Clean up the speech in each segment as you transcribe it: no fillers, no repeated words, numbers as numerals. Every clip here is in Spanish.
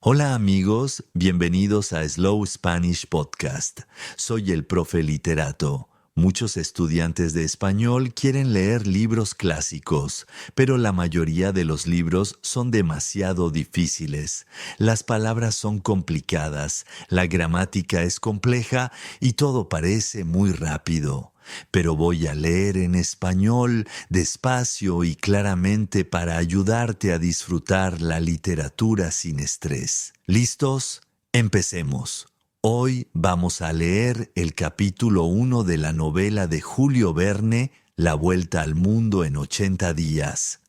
Hola amigos, bienvenidos a Slow Spanish Podcast. Soy el profe literato. Muchos estudiantes de español quieren leer libros clásicos, pero la mayoría de los libros son demasiado difíciles. Las palabras son complicadas, la gramática es compleja y todo parece muy rápido. Pero voy a leer en español despacio y claramente para ayudarte a disfrutar la literatura sin estrés. ¿Listos? Empecemos. Hoy vamos a leer el capítulo 1 de la novela de Julio Verne, La Vuelta al Mundo en 80 días.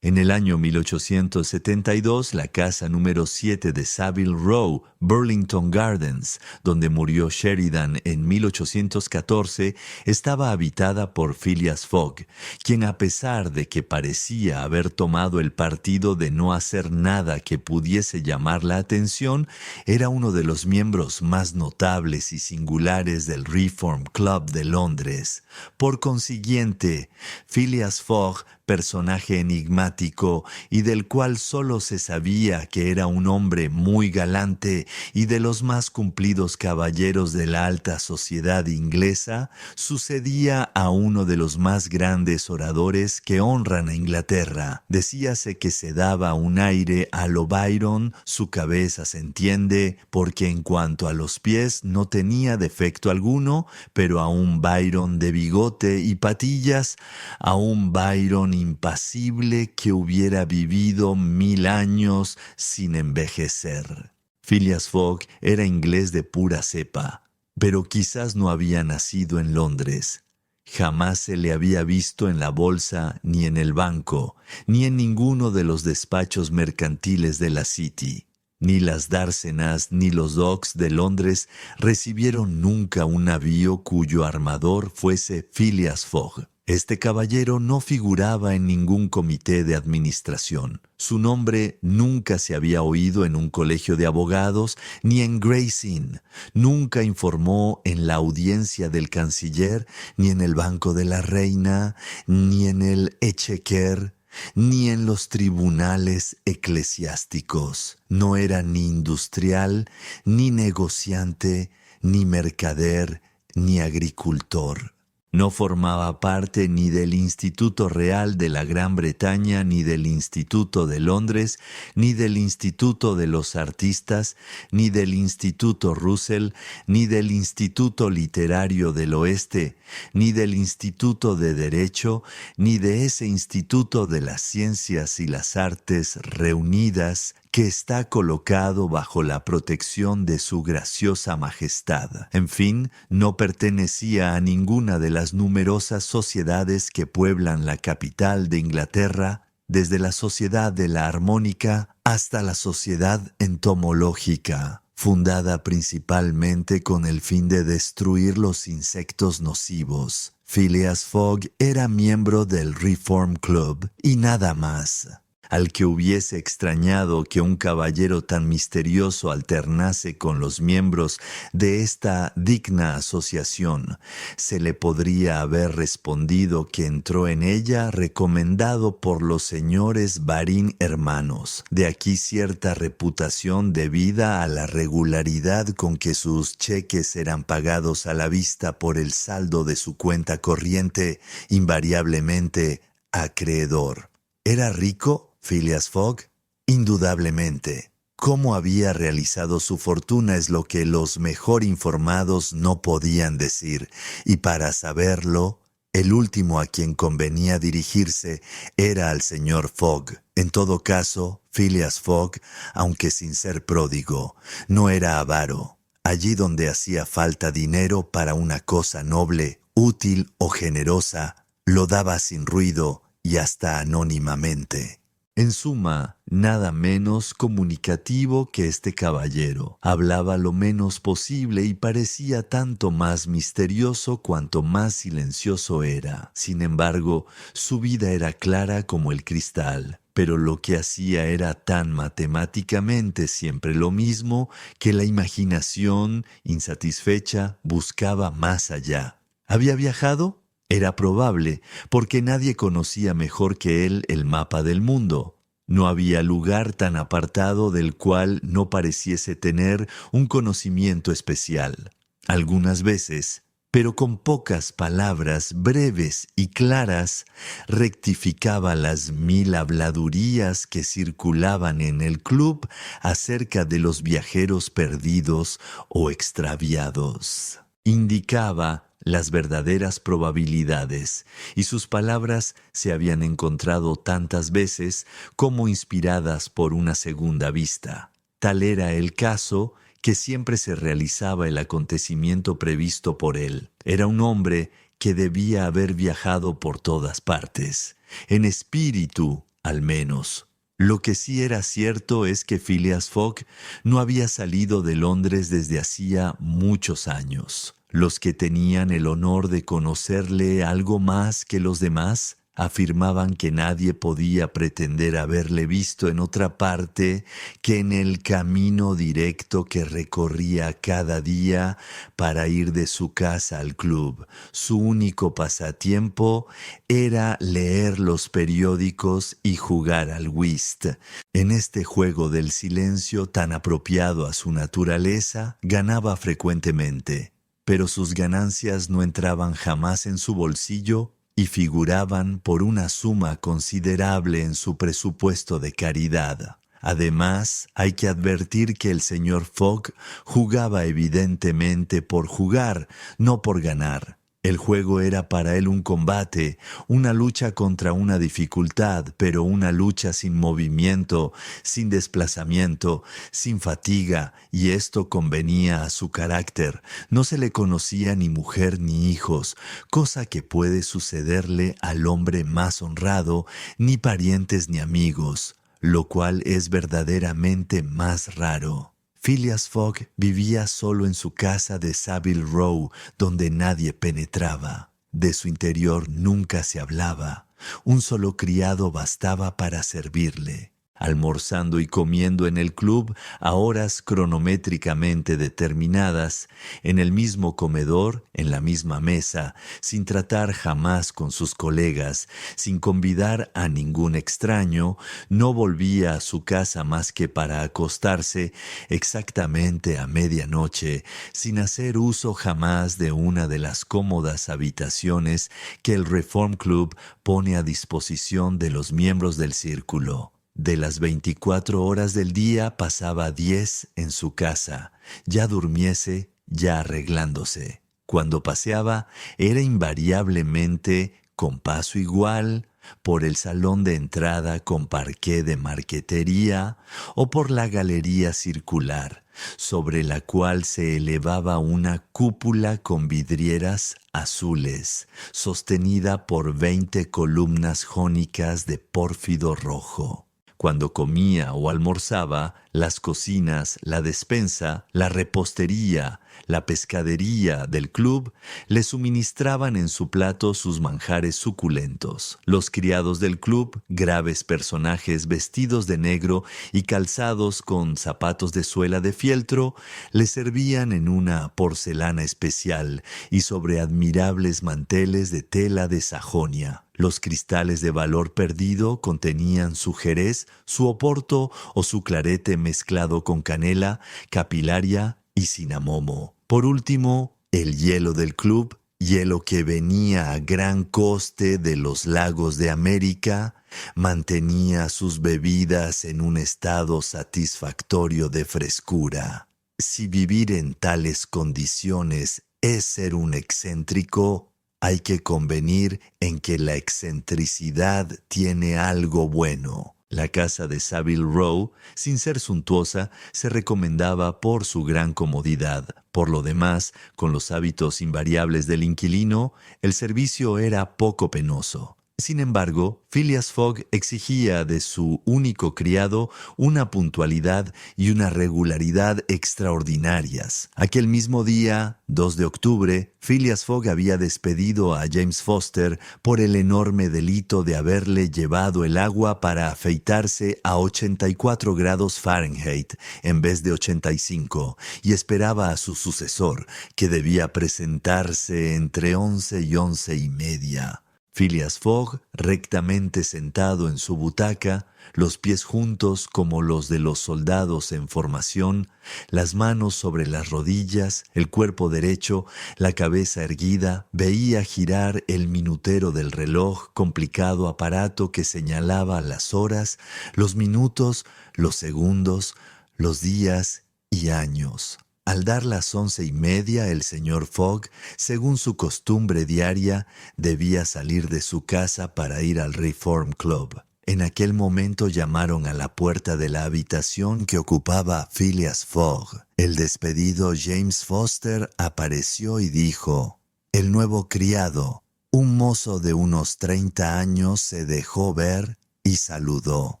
En el año 1872, la casa número 7 de Savile Row, Burlington Gardens, donde murió Sheridan en 1814, estaba habitada por Phileas Fogg, quien a pesar de que parecía haber tomado el partido de no hacer nada que pudiese llamar la atención, era uno de los miembros más notables y singulares del Reform Club de Londres. Por consiguiente, Phileas Fogg, personaje enigmático y del cual solo se sabía que era un hombre muy galante y de los más cumplidos caballeros de la alta sociedad inglesa, sucedía a uno de los más grandes oradores que honran a Inglaterra. Decíase que se daba un aire a lo Byron, su cabeza se entiende, porque en cuanto a los pies no tenía defecto alguno, pero a un Byron de bigote y patillas, a un Byron impasible que hubiera vivido 1000 años sin envejecer. Phileas Fogg era inglés de pura cepa, pero quizás no había nacido en Londres. Jamás se le había visto en la bolsa, ni en el banco, ni en ninguno de los despachos mercantiles de la City. Ni las dársenas ni los docks de Londres recibieron nunca un navío cuyo armador fuese Phileas Fogg. Este caballero no figuraba en ningún comité de administración. Su nombre nunca se había oído en un colegio de abogados ni en Gray's Inn. Nunca informó en la audiencia del canciller, ni en el Banco de la Reina, ni en el Exchequer, ni en los tribunales eclesiásticos. No era ni industrial, ni negociante, ni mercader, ni agricultor. No formaba parte ni del Instituto Real de la Gran Bretaña, ni del Instituto de Londres, ni del Instituto de los Artistas, ni del Instituto Russell, ni del Instituto Literario del Oeste, ni del Instituto de Derecho, ni de ese Instituto de las Ciencias y las Artes reunidas, que está colocado bajo la protección de su graciosa majestad. En fin, no pertenecía a ninguna de las numerosas sociedades que pueblan la capital de Inglaterra, desde la Sociedad de la Armónica hasta la Sociedad Entomológica, fundada principalmente con el fin de destruir los insectos nocivos. Phileas Fogg era miembro del Reform Club y nada más. Al que hubiese extrañado que un caballero tan misterioso alternase con los miembros de esta digna asociación, se le podría haber respondido que entró en ella recomendado por los señores Barin hermanos. De aquí cierta reputación debida a la regularidad con que sus cheques eran pagados a la vista por el saldo de su cuenta corriente, invariablemente acreedor. ¿Era rico Phileas Fogg? Indudablemente. Cómo había realizado su fortuna es lo que los mejor informados no podían decir, y para saberlo, el último a quien convenía dirigirse era al señor Fogg. En todo caso, Phileas Fogg, aunque sin ser pródigo, no era avaro. Allí donde hacía falta dinero para una cosa noble, útil o generosa, lo daba sin ruido y hasta anónimamente. En suma, nada menos comunicativo que este caballero. Hablaba lo menos posible y parecía tanto más misterioso cuanto más silencioso era. Sin embargo, su vida era clara como el cristal. Pero lo que hacía era tan matemáticamente siempre lo mismo que la imaginación, insatisfecha, buscaba más allá. ¿Había viajado? Era probable, porque nadie conocía mejor que él el mapa del mundo. No había lugar tan apartado del cual no pareciese tener un conocimiento especial. Algunas veces, pero con pocas palabras breves y claras, rectificaba las 1000 habladurías que circulaban en el club acerca de los viajeros perdidos o extraviados. Indicaba las verdaderas probabilidades, y sus palabras se habían encontrado tantas veces como inspiradas por una segunda vista. Tal era el caso que siempre se realizaba el acontecimiento previsto por él. Era un hombre que debía haber viajado por todas partes, en espíritu al menos. Lo que sí era cierto es que Phileas Fogg no había salido de Londres desde hacía muchos años. Los que tenían el honor de conocerle algo más que los demás afirmaban que nadie podía pretender haberle visto en otra parte que en el camino directo que recorría cada día para ir de su casa al club. Su único pasatiempo era leer los periódicos y jugar al whist. En este juego del silencio tan apropiado a su naturaleza, ganaba frecuentemente, pero sus ganancias no entraban jamás en su bolsillo y figuraban por una suma considerable en su presupuesto de caridad. Además, hay que advertir que el señor Fogg jugaba evidentemente por jugar, no por ganar. El juego era para él un combate, una lucha contra una dificultad, pero una lucha sin movimiento, sin desplazamiento, sin fatiga, y esto convenía a su carácter. No se le conocía ni mujer ni hijos, cosa que puede sucederle al hombre más honrado, ni parientes ni amigos, lo cual es verdaderamente más raro. Phileas Fogg vivía solo en su casa de Savile Row, donde nadie penetraba. De su interior nunca se hablaba. Un solo criado bastaba para servirle. Almorzando y comiendo en el club a horas cronométricamente determinadas, en el mismo comedor, en la misma mesa, sin tratar jamás con sus colegas, sin convidar a ningún extraño, no volvía a su casa más que para acostarse exactamente a medianoche, sin hacer uso jamás de una de las cómodas habitaciones que el Reform Club pone a disposición de los miembros del círculo. De las 24 horas del día pasaba 10 en su casa, ya durmiese, ya arreglándose. Cuando paseaba era invariablemente con paso igual por el salón de entrada con parqué de marquetería o por la galería circular, sobre la cual se elevaba una cúpula con vidrieras azules, sostenida por 20 columnas jónicas de pórfido rojo. Cuando comía o almorzaba, las cocinas, la despensa, la repostería, la pescadería del club le suministraban en su plato sus manjares suculentos. Los criados del club, graves personajes vestidos de negro y calzados con zapatos de suela de fieltro, le servían en una porcelana especial y sobre admirables manteles de tela de Sajonia. Los cristales de valor perdido contenían su jerez, su oporto o su clarete mezclado con canela, capilaria y cinamomo. Por último, el hielo del club, hielo que venía a gran coste de los lagos de América, mantenía sus bebidas en un estado satisfactorio de frescura. Si vivir en tales condiciones es ser un excéntrico, hay que convenir en que la excentricidad tiene algo bueno. La casa de Savile Row, sin ser suntuosa, se recomendaba por su gran comodidad. Por lo demás, con los hábitos invariables del inquilino, el servicio era poco penoso. Sin embargo, Phileas Fogg exigía de su único criado una puntualidad y una regularidad extraordinarias. Aquel mismo día, 2 de octubre, Phileas Fogg había despedido a James Foster por el enorme delito de haberle llevado el agua para afeitarse a 84 grados Fahrenheit en vez de 85, y esperaba a su sucesor, que debía presentarse entre 11 y 11:30. Phileas Fogg, rectamente sentado en su butaca, los pies juntos como los de los soldados en formación, las manos sobre las rodillas, el cuerpo derecho, la cabeza erguida, veía girar el minutero del reloj, complicado aparato que señalaba las horas, los minutos, los segundos, los días y años. Al dar las 11:30, el señor Fogg, según su costumbre diaria, debía salir de su casa para ir al Reform Club. En aquel momento llamaron a la puerta de la habitación que ocupaba Phileas Fogg. El despedido James Foster apareció y dijo: «El nuevo criado». Un mozo de unos 30 años se dejó ver y saludó.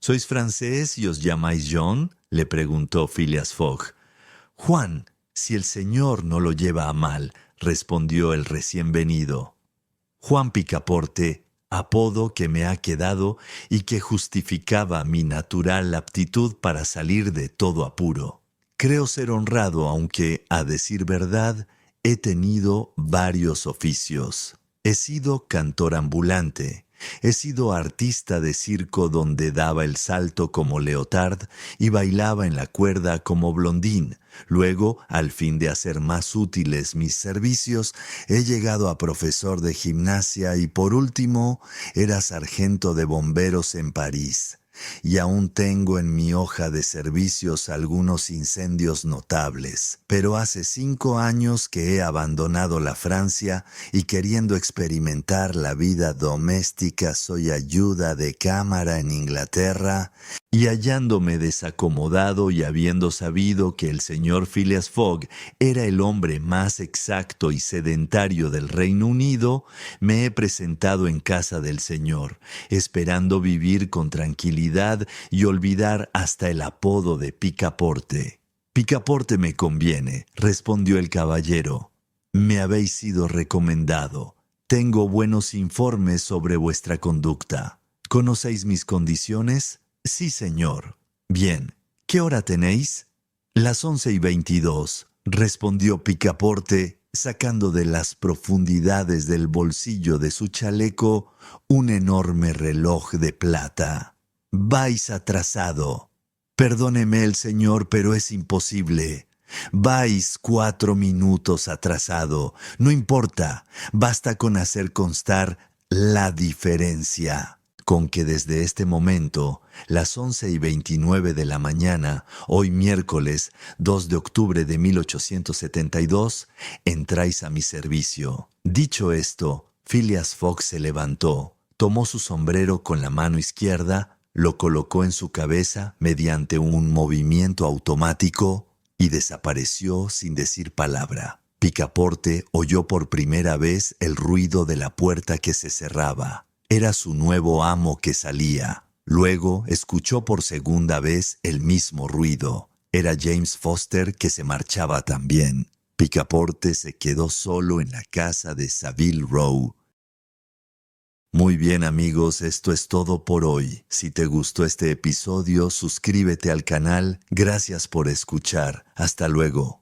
«¿Sois francés y os llamáis John?», le preguntó Phileas Fogg. «Juan, si el señor no lo lleva a mal», respondió el recién venido. «Juan Picaporte, apodo que me ha quedado y que justificaba mi natural aptitud para salir de todo apuro. Creo ser honrado, aunque, a decir verdad, he tenido varios oficios. He sido cantor ambulante. He sido artista de circo donde daba el salto como Leotard y bailaba en la cuerda como Blondín. Luego, al fin de hacer más útiles mis servicios, he llegado a profesor de gimnasia y por último, era sargento de bomberos en París. Y aún tengo en mi hoja de servicios algunos incendios notables. Pero hace 5 años que he abandonado la Francia y queriendo experimentar la vida doméstica soy ayuda de cámara en Inglaterra y hallándome desacomodado y habiendo sabido que el señor Phileas Fogg era el hombre más exacto y sedentario del Reino Unido, me he presentado en casa del señor, esperando vivir con tranquilidad y olvidar hasta el apodo de Picaporte. «Picaporte me conviene», respondió el caballero. «Me habéis sido recomendado. Tengo buenos informes sobre vuestra conducta. ¿Conocéis mis condiciones?» «Sí, señor». «Bien. ¿Qué hora tenéis?» «Las 11:22», respondió Picaporte, sacando de las profundidades del bolsillo de su chaleco un enorme reloj de plata. «Vais atrasado». «Perdóneme el señor, pero es imposible». «Vais 4 minutos atrasado. No importa, basta con hacer constar la diferencia». Con que desde este momento, las 11:29 de la mañana, hoy miércoles 2 de octubre de 1872, entráis a mi servicio. Dicho esto, Phileas Fogg se levantó, tomó su sombrero con la mano izquierda, lo colocó en su cabeza mediante un movimiento automático y desapareció sin decir palabra. Picaporte oyó por primera vez el ruido de la puerta que se cerraba. Era su nuevo amo que salía. Luego escuchó por segunda vez el mismo ruido. Era James Foster que se marchaba también. Picaporte se quedó solo en la casa de Savile Row. Muy bien, amigos, esto es todo por hoy. Si te gustó este episodio, suscríbete al canal. Gracias por escuchar. Hasta luego.